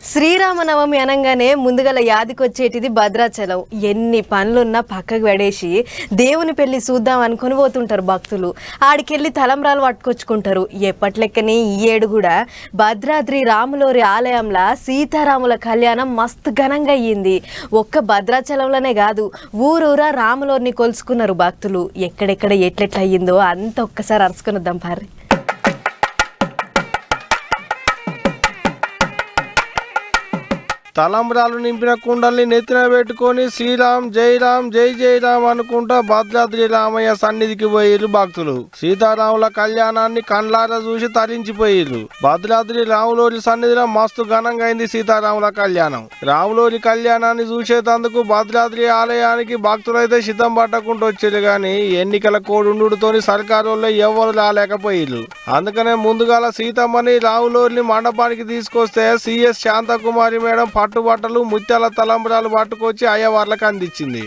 శ్రీరామనవమి అనగానే ముందుగల యాదికొచ్చేటిది భద్రాచలం. ఎన్ని పనులున్నా పక్కకు పడేసి దేవుని పెళ్లి చూద్దాం అనుకుని పోతుంటారు భక్తులు. ఆడికెళ్ళి తలంబ్రాలు పట్టుకొచ్చుకుంటారు. ఎప్పట్లెక్కనే ఈ ఏడు కూడా భద్రాద్రి రాములోరి ఆలయంలో సీతారాముల కళ్యాణం మస్తు ఘనంగా అయ్యింది. ఒక్క భద్రాచలంలోనే కాదు, ఊరూరా రాములోరిని కొలుసుకున్నారు భక్తులు. ఎక్కడెక్కడ ఎట్లెట్లా అయ్యిందో అంత ఒక్కసారి అరుచుకుని వద్దాం పారి. తలంబ్రాలు నింపిన కుండల్ని నెత్తిన పెట్టుకొని శ్రీరామ్ జై రామ్ అనుకుంటా భద్రాద్రి రామయ్య సన్నిధికి పోయిర్రు భక్తులు. సీతారాముల కళ్యాణాన్ని కండ్లారా చూసి తరించిపోయిర్రు. భద్రాద్రి రాములోరి సన్నిధిలో మస్తు ఘనంగా అయింది సీతారాముల కళ్యాణం. రాములోరి కళ్యాణాన్ని చూసేందుకు భద్రాద్రి ఆలయానికి భక్తులైతే సిద్ధం పట్టకుండా వచ్చారు గాని ఎన్నికల కోడుండుతోని సర్కారు వాళ్ళు ఎవరు రాలేకపోయిర్రు. అందుకనే ముందుగాల సీతమ్మని రాములోరిని మండపానికి తీసుకొస్తే సిఎస్ శాంతకుమారి మేడం పట్టుబట్టలు ముత్యాల తలంబ్రాలు పట్టుకొచ్చి అయ్యవార్లకు అందించింది.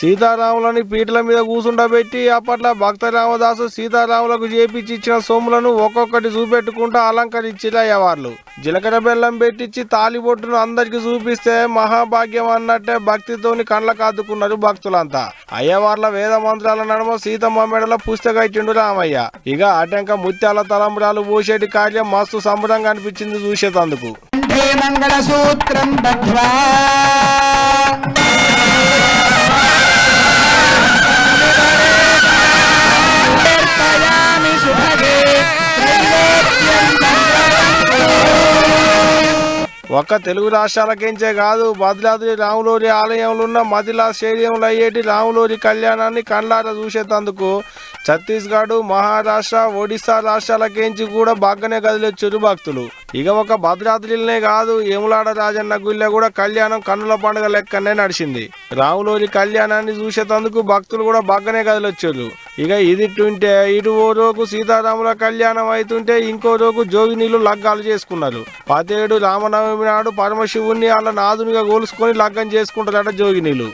సీతారాములని పీటల మీద కూసుండబెట్టి అప్పట్లో భక్త రామదాసు సీతారాములకు చేపించి ఇచ్చిన సొమ్ములను ఒక్కొక్కటి చూపెట్టుకుంటూ అలంకరించిరు అయ్యవార్లు. జీలకర్ర బెల్లం పెట్టించి తాలిబొట్టును అందరికి చూపిస్తే మహాభాగ్యం అన్నట్టే భక్తితోని కండ్లకు అద్దుకున్నారు భక్తులంతా. అయ్యవార్ల వేద మంత్రాల నడుమ సీతమ్మ మెడల పుస్తక ఇచ్చిండు రామయ్య. ఇక అటెంక ముత్యాల తలంబ్రాలు పోసేటి కార్యం మస్తు సంబరంగా అనిపించింది చూసేటందుకు. ఒక్క తెలుగు రాష్ట్రాలకించే కాదు, భద్రాద్రి రాములోరి ఆలయంలో ఉన్న మదిలా స్టేడియంలో అయ్యేటి రాములోరి కళ్యాణాన్ని కండ్లారా చూసేందుకు ఛత్తీస్గఢ్, మహారాష్ట్ర, ఒడిశా రాష్ట్రాలకించి కూడా బాగానే కదిలొచ్చారు భక్తులు. ఇక ఒక భద్రాద్రిలోనే కాదు, ఏములాడ రాజన్న గుళ్ళ కూడా కళ్యాణం కన్నుల పండుగ లెక్కనే నడిచింది. రాములోరి కళ్యాణాన్ని చూసేందుకు భక్తులు కూడా బాగానే కదిలొచ్చారు. ఇక ఇది ఇటు ఓ రోజు సీతారాముల కళ్యాణం అవుతుంటే ఇంకో రోజు జోగినీళ్ళు లగ్గాలు చేసుకున్నారు. 17 రామనవమి నాడు పరమశివుణ్ణి వాళ్ళ నాదునిగా కోలుసుకొని లగ్గం చేసుకుంటారట జోగినీళ్ళు.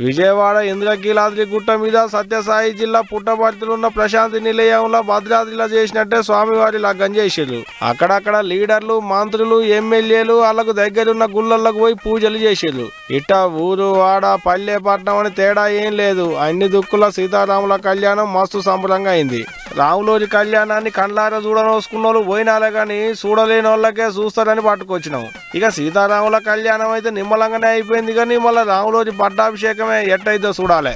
విజయవాడ ఇంద్రకీలాద్రి గుట్ట మీద సత్యసాయి జిల్లా పుట్టపర్తిలో ఉన్న ప్రశాంతి నిలయంలో భద్రాద్రిలో చేసినట్టే స్వామివారి లగ్గం చేశారు. అక్కడక్కడ లీడర్లు, మంత్రులు, ఎమ్మెల్యేలు వాళ్ళకు దగ్గరున్న గుళ్ళలకు పోయి పూజలు చేశారు. ఇట్ట ఊరు, వాడ, పల్లె, పట్నం అని తేడా ఏం లేదు, అన్ని దుక్కుల సీతారాముల కళ్యాణం మస్తు సంబరంగా అయింది. రాములోరి కళ్యాణాన్ని కండ్లారా చూడనోసుకున్న వాళ్ళు పోయినాలే కానీ చూడలేని వాళ్ళకే చూస్తారని పట్టుకొచ్చినాం. ఇక సీతారాముల కళ్యాణం అయితే నిమ్మలంగానే అయిపోయింది కానీ మళ్ళీ రాములోరి పట్టాభిషేకమే ఎట్టయితే చూడాలి.